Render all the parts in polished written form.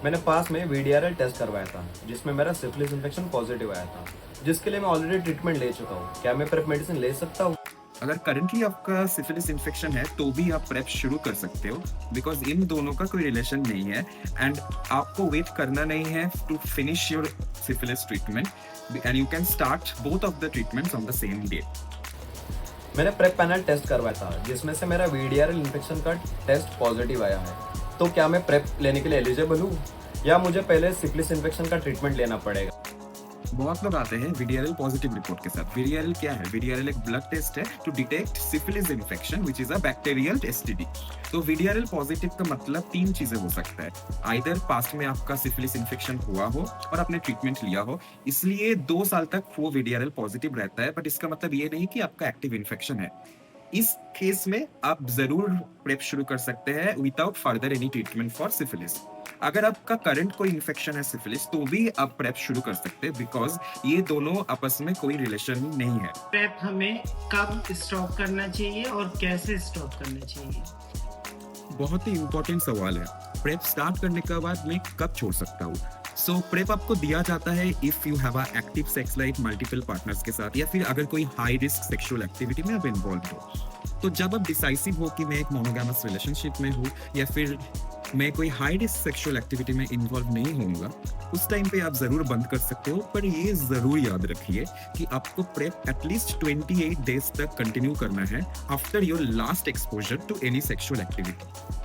मैंने पास में VDRL test करवाया था जिसमें मेरा सिफिलिस इन्फेक्शन पॉजिटिव आया था, जिसके लिए मैं ऑलरेडी ट्रीटमेंट ले चुका हूँ। क्या मैं प्रेप मेडिसिन ले सकता हूँ? अगर करंटली आपका सिफिलिस इन्फेक्शन है तो भी आप प्रेप शुरू कर सकते हो, बिकॉज इन दोनों का कोई रिलेशन नहीं है एंड आपको वेट करना नहीं है to finish your syphilis treatment and you can start both of the treatments on the same day. मैंने प्रेप पैनल टेस्ट करवाया था जिसमें से मेरा वीडीआरएल इन्फेक्शन का टेस्ट पॉजिटिव आया है। तो क्या मैं प्रेप लेने के लिए एलिजिबल हूँ या मुझे पहले सिफिलिस इन्फेक्शन का ट्रीटमेंट लेना पड़ेगा? बहुत लोग आते हैं वीडीआरएल पॉजिटिव रिपोर्ट के साथ। वीडीआरएल क्या है? वीडीआरएल एक ब्लड टेस्ट है to detect syphilis infection which is a bacterial STD. तो वीडीआरएल पॉजिटिव का मतलब तीन चीजें हो सकता है। आइदर पास्ट में आपका सिफिलिस इन्फेक्शन हुआ हो और आपने ट्रीटमेंट लिया हो, इसलिए 2 साल तक वो वीडीआरएल पॉजिटिव रहता है, बट इसका मतलब ये नहीं कि आपका एक्टिव इन्फेक्शन है। इस केस में आप जरूर प्रेप शुरू कर सकते हैं without further any treatment for syphilis. अगर आपका करंट कोई इन्फेक्शन है सिफिलिस तो भी आप प्रेप शुरू कर सकते हैं, बिकॉज ये दोनों आपस में कोई रिलेशन नहीं है। प्रेप हमें कब स्टॉप करना चाहिए और कैसे स्टॉप करना चाहिए? बहुत ही इंपॉर्टेंट सवाल है। प्रेप स्टार्ट करने के बाद मैं कब छोड़ सकता हूँ? सो प्रेप आपको दिया जाता है if you have a active sex life multiple partners के साथ, या फिर अगर कोई हाई रिस्क सेक्सुअल एक्टिविटी में आप इन्वॉल्व हो। तो जब आप डिसाइसिव हो कि मैं एक मोनोगामस रिलेशनशिप में हूँ या फिर मैं कोई हाई रिस्क सेक्सुअल एक्टिविटी में इन्वॉल्व नहीं होऊंगा, उस टाइम पे आप जरूर बंद कर सकते हो। पर ये जरूर याद रखिए कि आपको प्रेप एटलीस्ट 28 डेज तक कंटिन्यू करना है after your last exposure to any sexual activity.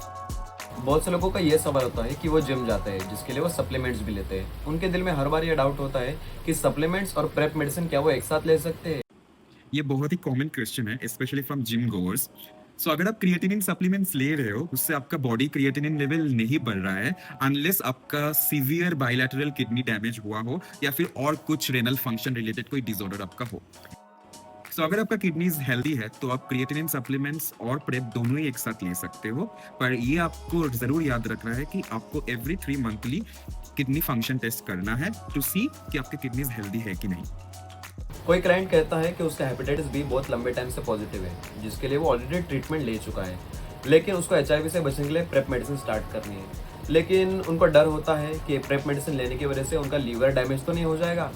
बहुत से लोगों का ये सवाल होता है कि वो जिम जाते हैं जिसके लिए वो सप्लीमेंट्स भी लेते हैं। उनके दिल में हर बार ये डाउट होता है कि सप्लीमेंट्स और प्रेप मेडिसिन क्या वो एक साथ ले सकते हैं? ये बहुत ही कॉमन क्वेश्चन है, स्पेशली फ्रॉम जिम गोअर्स। सो अगर आप क्रिएटिनिन सप्लीमेंट्स ले रहे हो, उससे आपका बॉडी क्रिएटिनिन लेवल नहीं बढ़ रहा है अनलेस आपका सीवियर बायलैटरल किडनी डैमेज हुआ हो या फिर और कुछ रेनल फंक्शन रिलेटेड कोई डिसऑर्डर आपका हो। सो अगर आपका किडनीज हेल्दी है तो आप क्रिएटिनिन सप्लीमेंट्स और प्रेप दोनों ही एक साथ ले सकते हो। पर ये आपको जरूर याद रखना है कि आपको every 3 monthly kidney function test करना है टू सी कि आपके किडनीज हेल्दी है कि नहीं। कोई क्लाइंट कहता है कि उसका हेपेटाइटिस बी बहुत लंबे टाइम से पॉजिटिव है जिसके लिए वो ऑलरेडी ट्रीटमेंट ले चुका है, लेकिन उसको एचआईवी से बचने के लिए प्रेप मेडिसिन स्टार्ट करनी है। लेकिन उनको डर होता है कि प्रेप मेडिसिन लेने की वजह से उनका लीवर डैमेज तो नहीं हो जाएगा?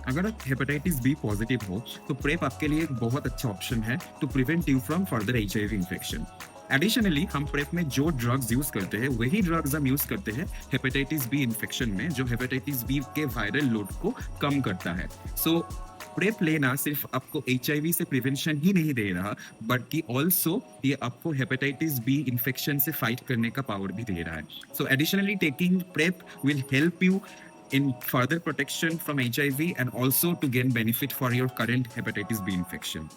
अगर आप हेपेटाइटिस बी पॉजिटिव हो तो प्रेप आपके लिए एक बहुत अच्छा ऑप्शन है to prevent you from further HIV infection. Additionally हम प्रेप में जो ड्रग्स यूज करते हैं वही ड्रग्स हम यूज करते हैं हेपेटाइटिस बी इन्फेक्शन में, जो हेपेटाइटिस बी के वायरल लोड को कम करता है। सो प्रेप लेना सिर्फ आपको एचआईवी से प्रिवेंशन ही नहीं दे रहा, बल्कि ऑल्सो ये आपको हेपेटाइटिस बी इन्फेक्शन से फाइट करने का पावर भी दे रहा है। So additionally taking PrEP will help you in further protection from HIV and also to gain benefit for your current hepatitis B infection.